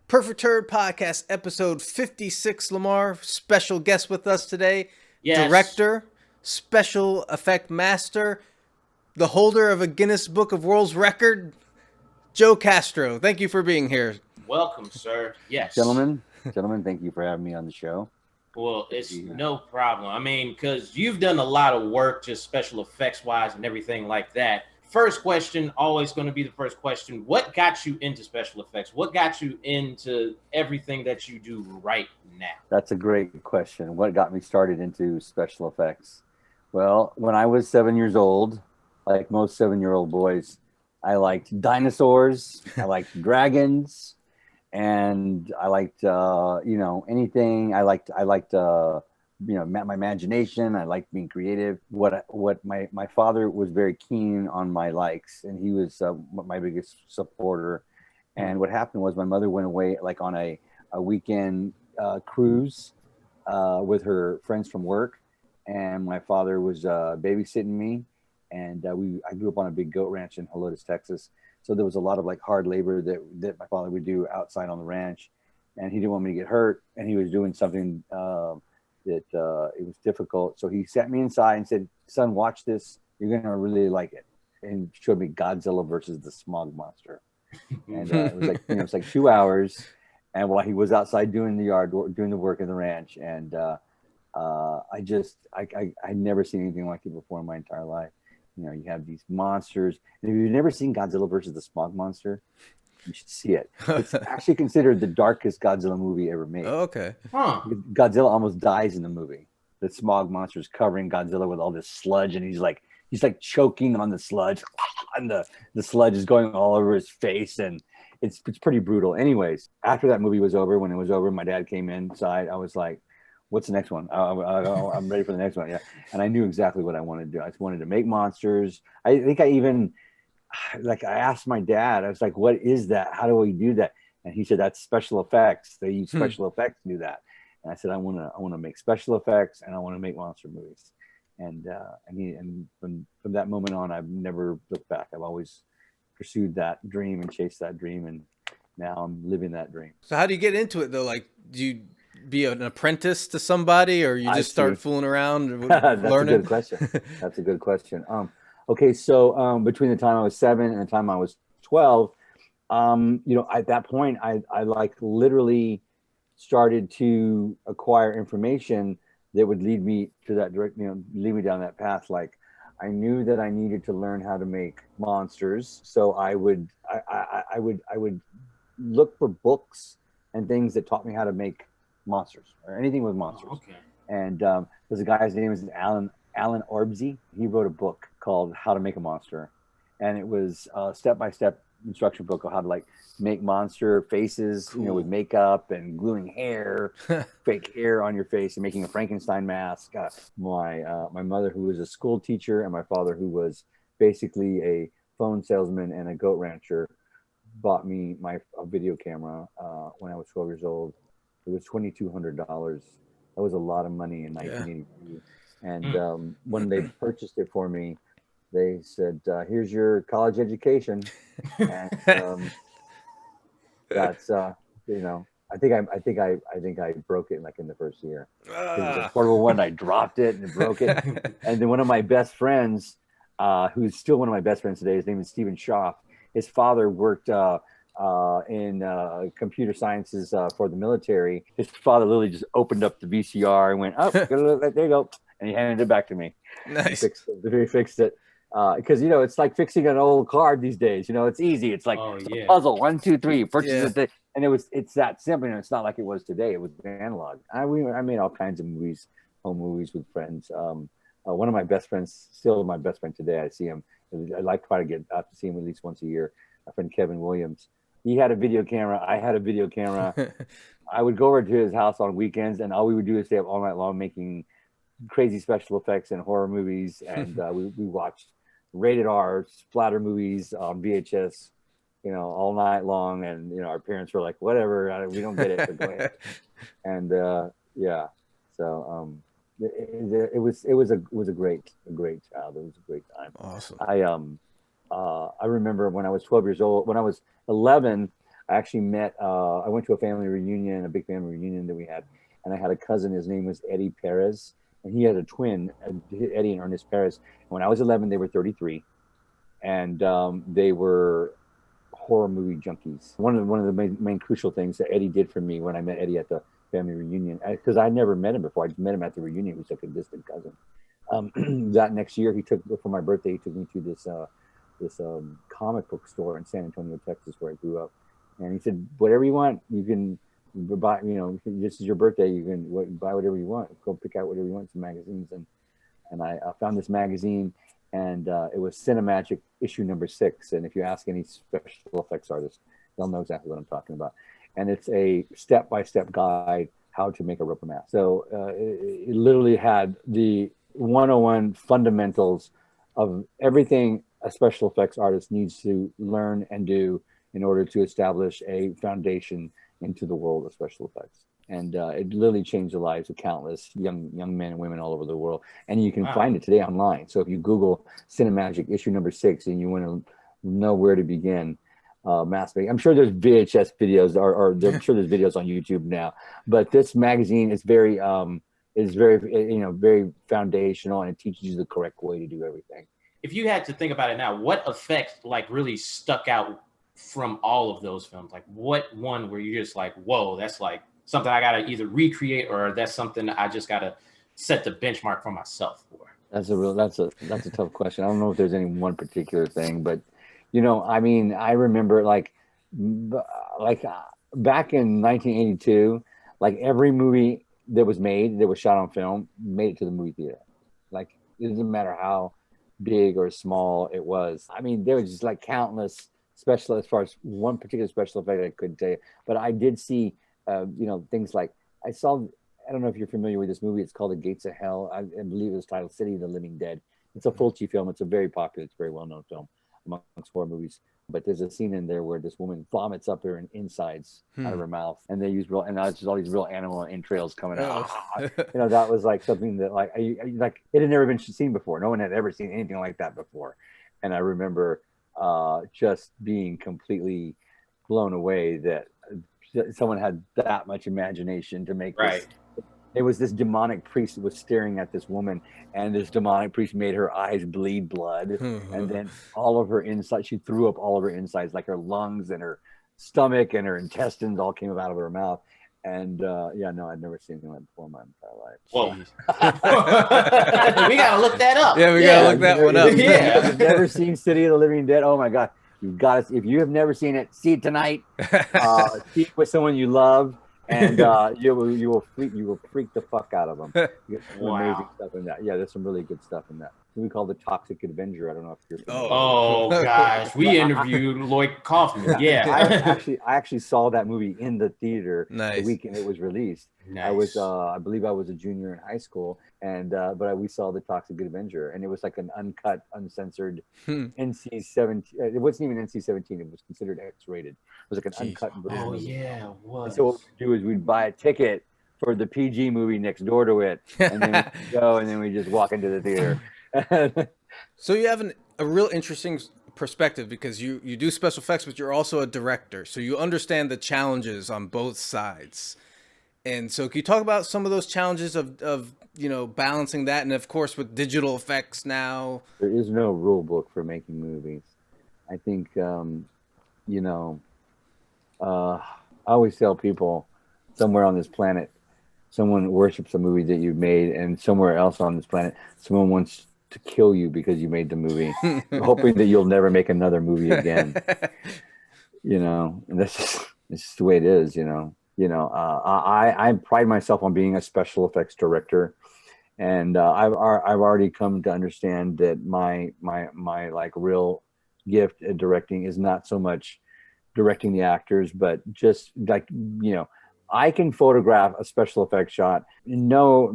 Perfect Turd Podcast, episode 56, Lamar. Special guest with us today. Yes. Director, special effect master, the holder of a Guinness Book of World Record, Joe Castro. Thank you for being here. Welcome, sir. Yes. Gentlemen, thank you for having me on the show. Well, Good to it's be here. no problem. I mean, because you've done a lot of work, just special effects wise and everything like that. First question, always going to be the first question. What got you into special effects? What got you into everything that you do right now? That's a great question. What got me started into special effects? Well, when I was 7 years old, like most 7-year-old boys, I liked dinosaurs, I liked dragons, and I liked anything. My imagination. I liked being creative. What my father was very keen on my likes, and he was my biggest supporter. And what happened was my mother went away like on a weekend cruise with her friends from work, and my father was babysitting me, and I grew up on a big goat ranch in Helotes, Texas. So there was a lot of like hard labor that my father would do outside on the ranch, and he didn't want me to get hurt, and he was doing something that it was difficult. So he sat me inside and said, "Son, watch this. You're gonna really like it." And showed me Godzilla versus the Smog Monster, and it was like it's like 2 hours. And while he was outside doing doing the work in the ranch, and I never seen anything like it before in my entire life. You have these monsters, and if you've never seen Godzilla versus the Smog Monster, you should see it. It's actually considered the darkest Godzilla movie ever made. Oh, okay. Huh. Godzilla almost dies in the movie. The Smog Monster is covering Godzilla with all this sludge, and he's like choking on the sludge, and the sludge is going all over his face, and it's pretty brutal. Anyways, after that movie was over, when it was over, my dad came inside. I was like, "What's the next one? I'm ready for the next one." Yeah, and I knew exactly what I wanted to do. I just wanted to make monsters. I think I even I asked my dad. I was like, "What is that? How do we do that?" And he said, "That's special effects. They use special effects to do that." And I said, I want to make special effects, and I want to make monster movies." And from that moment on, I've never looked back. I've always pursued that dream and chased that dream, and now I'm living that dream. So how do you get into it though? Like, do you be an apprentice to somebody, or you I just start see. fooling around That's a learning? good question. That's a good question. Okay, so between the time I was 7 and the time I was 12, at that point, I like literally started to acquire information that would lead me to that direct, lead me down that path. Like I knew that I needed to learn how to make monsters, so I would look for books and things that taught me how to make monsters or anything with monsters. Oh, okay. And there's a guy's name is Alan Orbsey. He wrote a book called How to Make a Monster, and it was a step-by-step instruction book on how to like make monster faces, Cool. with makeup and gluing hair, fake hair on your face, and making a Frankenstein mask. My mother, who was a school teacher, and my father, who was basically a phone salesman and a goat rancher, bought me a video camera when I was 12 years old. It was $2,200. That was a lot of money in Yeah. 1982. And when they purchased it for me, they said, "Here's your college education," and that's I think I broke it like in the first year. It was a portable one. I dropped it and it broke it. And then one of my best friends, who's still one of my best friends today, his name is Stephen Schaff. His father worked in computer sciences for the military. His father literally just opened up the VCR and went, "Oh, there you go," and he handed it back to me. Nice. He fixed it. Because it's like fixing an old card these days. It's easy. It's like Oh, it's yeah. a puzzle. 1, 2, 3. Purchase Yeah. it, and it's that simple. It's not like it was today. It was analog. I made all kinds of movies, home movies with friends. One of my best friends, still my best friend today. I see him. I like to try to get out to see him at least once a year. My friend Kevin Williams. He had a video camera. I had a video camera. I would go over to his house on weekends, and all we would do is stay up all night long making crazy special effects and horror movies. And we watched rated R splatter movies on VHS, all night long. And our parents were like, "Whatever, we don't get it, but go ahead." And yeah, so it was a great child. It was a great time. Awesome. I remember when I was 12 years old. When I was 11, I actually met. I went to a family reunion, a big family reunion that we had, and I had a cousin. His name was Eddie Perez, and he had a twin, Eddie and Ernest Perez. When I was 11, they were 33, and they were horror movie junkies. One of the main crucial things that Eddie did for me when I met Eddie at the family reunion, because I never met him before. I just met him at the reunion. He was like a distant cousin. That next year, he took for my birthday. He took me to this comic book store in San Antonio, Texas, where I grew up. And he said, "Whatever you want, you can buy. You know, this is your birthday. You can buy whatever you want. Go pick out whatever you want. Some magazines." And I found this magazine, and it was Cinemagic issue number 6. And if you ask any special effects artist, they'll know exactly what I'm talking about. And it's a step-by-step guide how to make a rubber mask. So it literally had the 101 fundamentals of everything a special effects artist needs to learn and do in order to establish a foundation into the world of special effects. And it literally changed the lives of countless young men and women all over the world. And you can find it today online. So if you Google Cinemagic issue number 6 and you want to know where to begin, mask making. I'm sure there's VHS videos, or I'm sure there's videos on YouTube now. But this magazine is very very foundational, and it teaches you the correct way to do everything. If you had to think about it now, what effects like really stuck out from all of those films? Like what one where you're just like, whoa, that's like something I gotta either recreate, or that's something I just gotta set the benchmark for myself for? That's a tough question. I don't know if there's any one particular thing, but I mean, I remember like back in 1982, like every movie that was shot on film, made it to the movie theater. Like it doesn't matter how big or small it was. I mean, there was just like countless special, as far as one particular special effect I couldn't tell you, but I did see things like I don't know if you're familiar with this movie. It's called The Gates of Hell. I believe it was titled City of the Living Dead. It's a Fulci film. It's a very popular, it's a very well-known film amongst horror movies. But there's a scene in there where this woman vomits up her insides out of her mouth, and they use just all these real animal entrails coming out. That was like something that like it had never been seen before. No one had ever seen anything like that before. And I remember just being completely blown away that someone had that much imagination to make this. It was this demonic priest that was staring at this woman, and this demonic priest made her eyes bleed blood. And then all of her insides, she threw up all of her insides, like her lungs and her stomach and her intestines all came out of her mouth. And I'd never seen anything like that before in my entire life. Whoa. We gotta look that up. Yeah, we gotta look that one up. Yeah. If you've never seen City of the Living Dead, oh my God. You've got to, if you have never seen it, see it tonight. See it with someone you love, and you will freak the fuck out of them. You get some amazing stuff in that. Yeah, there's some really good stuff in that. We call the Toxic Avenger. I don't know if you're familiar. Oh gosh, we interviewed Lloyd Kaufman. Yeah, I actually saw that movie in the theater the weekend it was released. Nice. I believe I was a junior in high school, and we saw the Toxic Avenger, and it was like an uncut, uncensored NC-17. It wasn't even NC-17. It was considered X-rated. It was like an uncut version. Oh yeah, it was. And so what we'd do is we'd buy a ticket for the PG movie next door to it, and then we'd go, and then we just walk into the theater. So you have a real interesting perspective, because you do special effects, but you're also a director, so you understand the challenges on both sides. And so can you talk about some of those challenges of balancing that, and of course with digital effects now? There is no rule book for making movies. I think I always tell people, somewhere on this planet someone worships a movie that you've made, and somewhere else on this planet someone wants to kill you because you made the movie, hoping that you'll never make another movie again. And that's just the way it is. I pride myself on being a special effects director, and I've already come to understand that my like real gift at directing is not so much directing the actors, but just like I can photograph a special effects shot. No,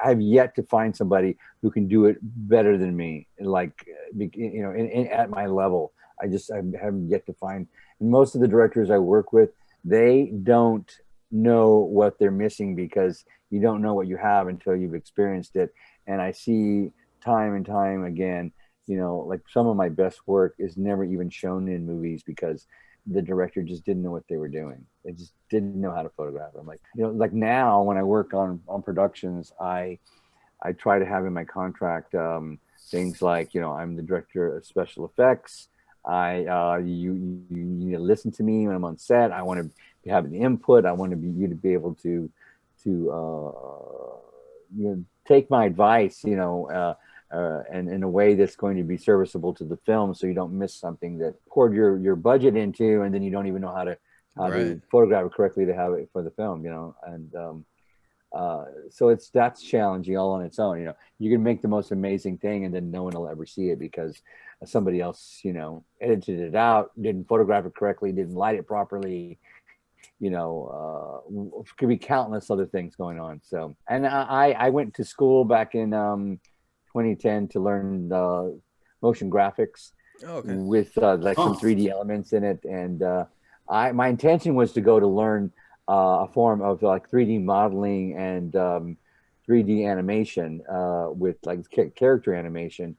I've yet to find somebody who can do it better than me. Like, at my level, I haven't yet to find. And most of the directors I work with, they don't know what they're missing, because you don't know what you have until you've experienced it. And I see time and time again, like some of my best work is never even shown in movies, because the director just didn't know what they were doing. They just didn't know how to photograph. I'm like, like now when I work on productions, I try to have in my contract things like, I'm the director of special effects. You need to listen to me when I'm on set. I want to have an input. I want you to be able to take my advice, and in a way that's going to be serviceable to the film, so you don't miss something that poured your budget into, and then you don't even know how to photograph it correctly to have it for the film, and so that's challenging all on its own. You can make the most amazing thing and then no one will ever see it because somebody else edited it out, didn't photograph it correctly, didn't light it properly. Could be countless other things going on. So, and I went to school back in 2010 to learn motion graphics with like some 3D elements in it, and my intention was to go to learn a form of like 3D modeling and 3D animation with like character animation.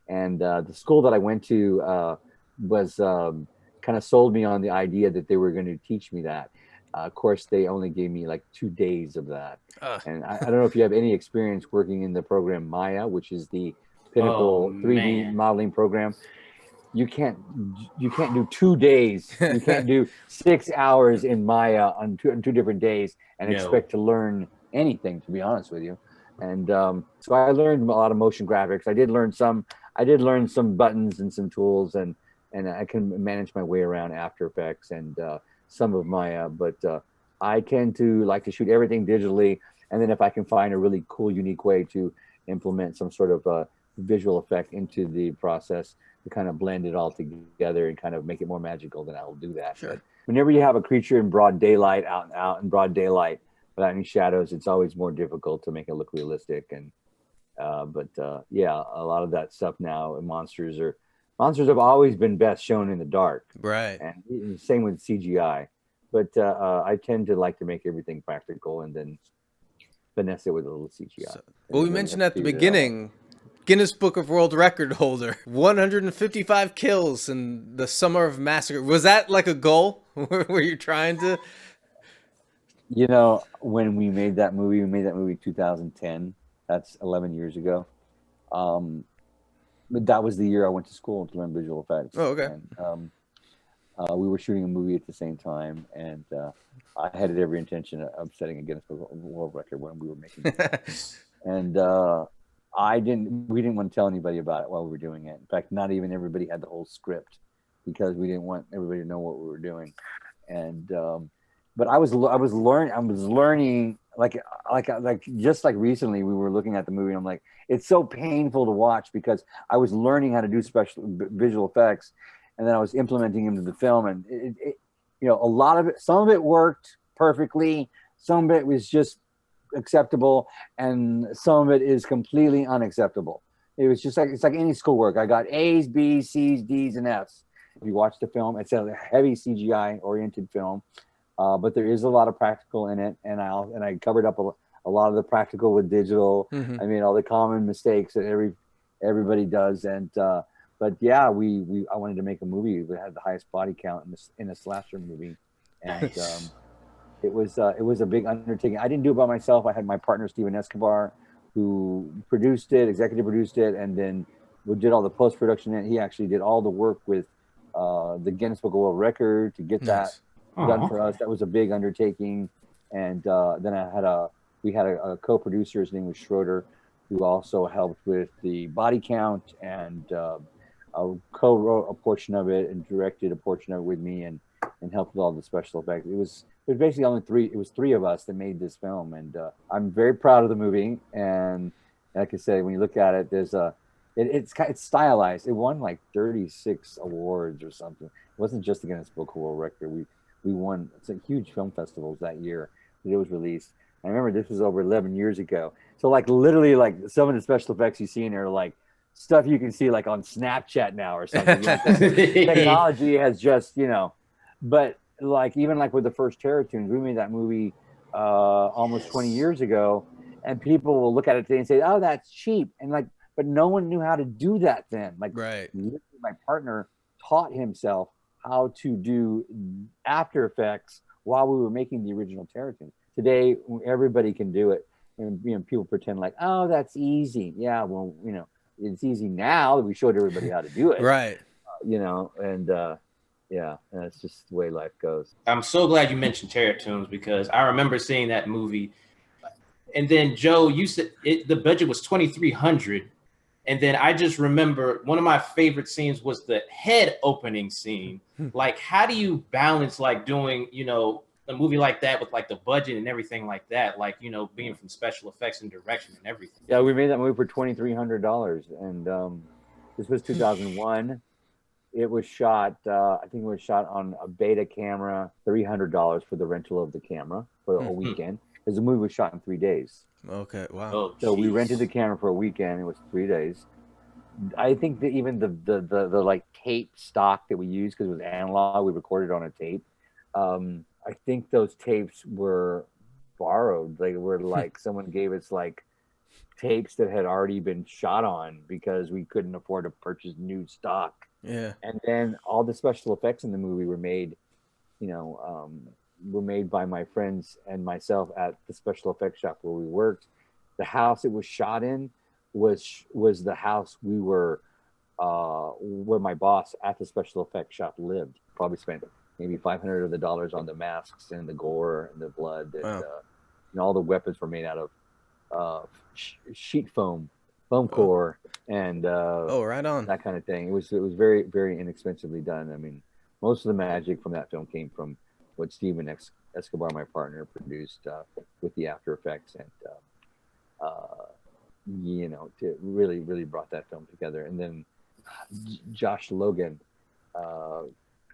And the school that I went to was kind of sold me on the idea that they were going to teach me that. Of course, they only gave me like 2 days of that. And I don't know if you have any experience working in the program Maya, which is the pinnacle 3D modeling program. You can't do 2 days. You can't do 6 hours in Maya on two different days and expect to learn anything, to be honest with you. And so I learned a lot of motion graphics. I did learn some buttons and some tools, and I can manage my way around After Effects and some of Maya. But I tend to like to shoot everything digitally, and then if I can find a really cool, unique way to implement some sort of visual effect into the process to kind of blend it all together and kind of make it more magical, then I'll do that. Sure. But whenever you have a creature in broad daylight, out in broad daylight, without any shadows, it's always more difficult to make it look realistic. And yeah, a lot of that stuff now, monsters have always been best shown in the dark. Right. And same with CGI. But I tend to like to make everything practical and then finesse it with a little CGI. Well, we mentioned at the beginning, Guinness Book of World Record holder, 155 kills in the summer of Massacre. Was that like a goal? Were you trying to? When we made that movie, 2010. That's 11 years ago. But that was the year I went to school to learn visual effects. Oh, okay. And, we were shooting a movie at the same time, and I had every intention of setting a Guinness Book of World Record when we were making it. And we didn't want to tell anybody about it while we were doing it. In fact, not even everybody had the whole script because we didn't want everybody to know what we were doing. And but I was learning like just like recently we were looking at the movie and I'm like, it's so painful to watch because I was learning how to do special visual effects, and then I was implementing them into the film, and a lot of it, some of it worked perfectly, some of it was just acceptable, and some of it is completely unacceptable. It was just like, it's like any schoolwork. I got A's, B's, C's, D's, and F's. If you watch the film, it's a heavy CGI oriented film, but there is a lot of practical in it, and I covered up a lot of the practical with digital. Mm-hmm. I mean, all the common mistakes that everybody does, and but yeah, I wanted to make a movie that had the highest body count in a slasher movie, and it was a big undertaking. I didn't do it by myself. I had my partner Steven Escobar, who executive produced it, and then we did all the post production. And he actually did all the work with the Guinness Book of World Record to get that done for us. That was a big undertaking. And then we had a co-producer. His name was Schroeder, who also helped with the body count and co-wrote a portion of it and directed a portion of it with me and helped with all the special effects. It was basically three of us that made this film, and I'm very proud of the movie. And like I said, when you look at it, it's stylized. It won like 36 awards or something. It wasn't just the Guinness Book of World Record. We won some huge film festivals that year that it was released. I remember this was over 11 years ago. So like literally like some of the special effects you see in there are like stuff you can see like on Snapchat now or something. Technology has just, but like even like with the first Terror Toons, we made that movie almost 20 years ago, and people will look at it today and say, oh, that's cheap. And like, but no one knew how to do that then. Like, right. My partner taught himself how to do After Effects while we were making the original Terratoons. Today, everybody can do it. And people pretend like, oh, that's easy. Yeah, well, it's easy now that we showed everybody how to do it. Right. And yeah, that's just the way life goes. I'm so glad you mentioned Terratoons because I remember seeing that movie. And then Joe, you said the budget was $2,300. And then I just remember one of my favorite scenes was the head opening scene. Like, how do you balance like doing, a movie like that with like the budget and everything like that? Like, being from special effects and direction and everything. Yeah, we made that movie for $2,300, and this was 2001. It was shot, I think it was shot on a Beta camera, $300 for the rental of the camera for a weekend. Because the movie was shot in 3 days. Okay, wow. Oh, so we rented the camera for a weekend. It was 3 days. I think that even the like tape stock that we used, because it was analog, we recorded on a tape. I think those tapes were borrowed. They were like someone gave us like tapes that had already been shot on because we couldn't afford to purchase new stock. Yeah. And then all the special effects in the movie were made, were made by my friends and myself at the special effects shop where we worked. The house it was shot in was the house we were where my boss at the special effects shop lived. Probably spent maybe $500 of the dollars on the masks and the gore and the blood. And, wow. All the weapons were made out of sheet foam core, and right on. that kind of thing. It was very, very inexpensively done. I mean, most of the magic from that film came from what Steven Escobar, my partner, produced with the After Effects, and it really, really brought that film together. And then Josh Logan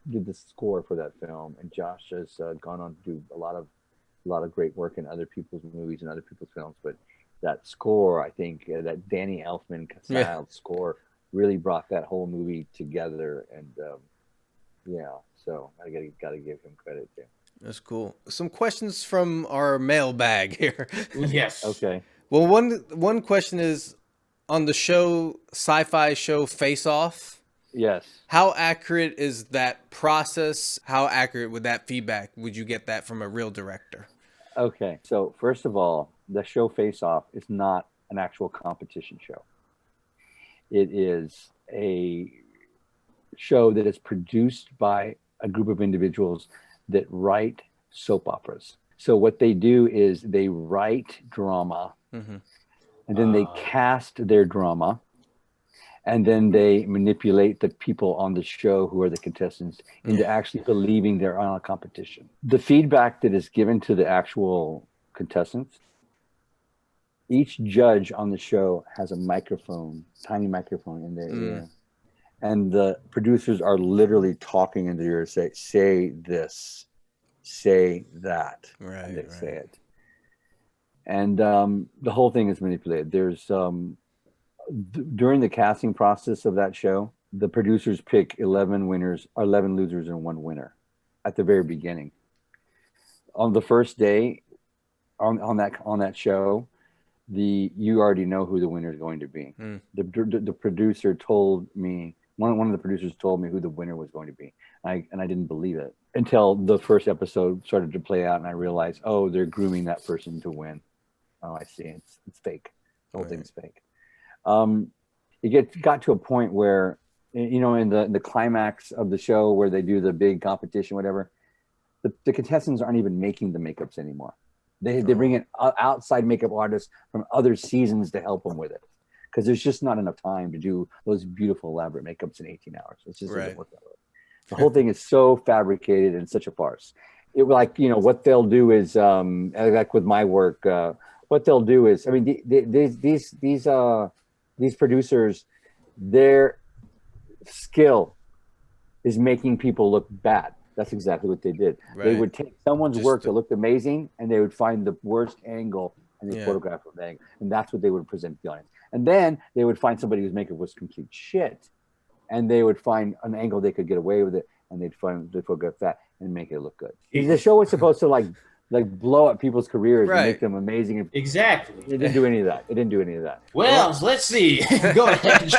did the score for that film, and Josh has gone on to do a lot of great work in other people's movies and other people's films. But that score, I think, that Danny Elfman style score really brought that whole movie together. And so I gotta give him credit too. That's cool. Some questions from our mailbag here. Yes. Okay. Well, one question is on the sci-fi show Face Off. Yes. How accurate is that process? How accurate would that feedback? Would you get that from a real director? Okay. So first of all, the show Face Off is not an actual competition show. It is a show that is produced by a group of individuals that write soap operas. So what they do is they write drama, and then they cast their drama, and then they manipulate the people on the show who are the contestants into actually believing they're on a competition. The feedback that is given to the actual contestants, each judge on the show has a microphone, tiny microphone in their ear. And the producers are literally talking into your ear, say this, say that. Right. And they say it. And the whole thing is manipulated. There's during the casting process of that show, the producers pick 11 winners, or 11 losers and 1 winner at the very beginning. On the first day on that show, you already know who the winner is going to be. The producer told me, one of the producers told me who the winner was going to be. And I didn't believe it until the first episode started to play out, and I realized, oh, they're grooming that person to win. Oh, I see. It's fake. The whole thing's fake. It got to a point where, in the climax of the show where they do the big competition, whatever, the contestants aren't even making the makeups anymore. They bring in outside makeup artists from other seasons to help them with it, because there's just not enough time to do those beautiful elaborate makeups in 18 hours. It's just doesn't work that way. The whole thing is so fabricated and such a farce. It what they'll do is like with my work, what they'll do is, I mean, these producers, their skill is making people look bad. That's exactly what they did. Right. They would take someone's work that looked amazing, and they would find the worst angle, and they photograph the angle, and that's what they would present to the audience. And then they would find somebody whose makeup was complete shit, and they would find an angle they could get away with it, and they'd photograph that and make it look good. The show was supposed to like blow up people's careers and Right. make them amazing. Exactly. It didn't do any of that. It didn't do any of that. Well, let's see. Go ahead.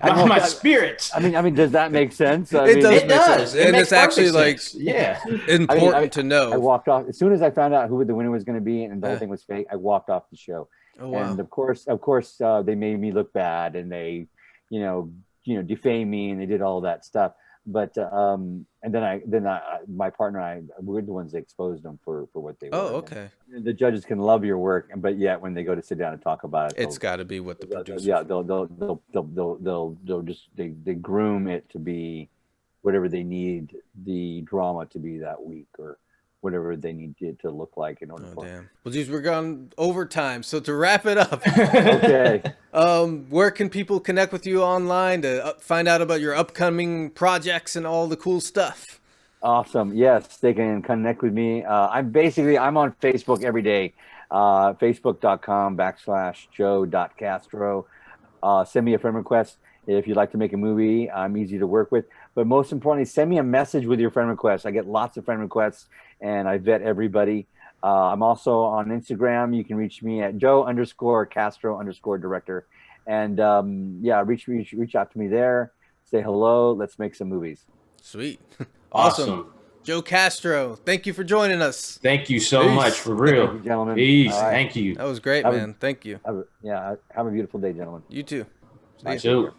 my spirit. I mean, does that make sense? I It mean, does. It does. And makes it's actually perfect sense. yeah. important to know. I walked off as soon as I found out who the winner was going to be, and the whole thing was fake. I walked off the show, Oh, wow. and of course, they made me look bad, and they, defame me, and they did all that stuff. But and then my partner and I, we're the ones that exposed them for what they were. Oh, okay. And the judges can love your work, but yet when they go to sit down and talk about it, It's got to be what the producers. yeah, they'll just they groom it to be whatever they need the drama to be that week, or whatever they need it to look like in order Oh, for. damn. Well, geez, we're gone overtime. So to wrap it up, Okay. where can people connect with you online to find out about your upcoming projects and all the cool stuff? Awesome. Yes, they can connect with me. I'm on Facebook every day. Facebook.com/Joe.Castro. Send me a friend request if you'd like to make a movie. I'm easy to work with. But most importantly, send me a message with your friend requests. I get lots of friend requests, and I vet everybody. I'm also on Instagram. You can reach me at Joe_Castro_director. And reach out to me there. Say hello. Let's make some movies. Sweet. Awesome. Joe Castro, thank you for joining us. Thank you so Peace. much, for real. Thank you, gentlemen. Peace. All right. Thank you. That was great, man. Thank you. Have a beautiful day, gentlemen. You too. See Bye. ya. Too.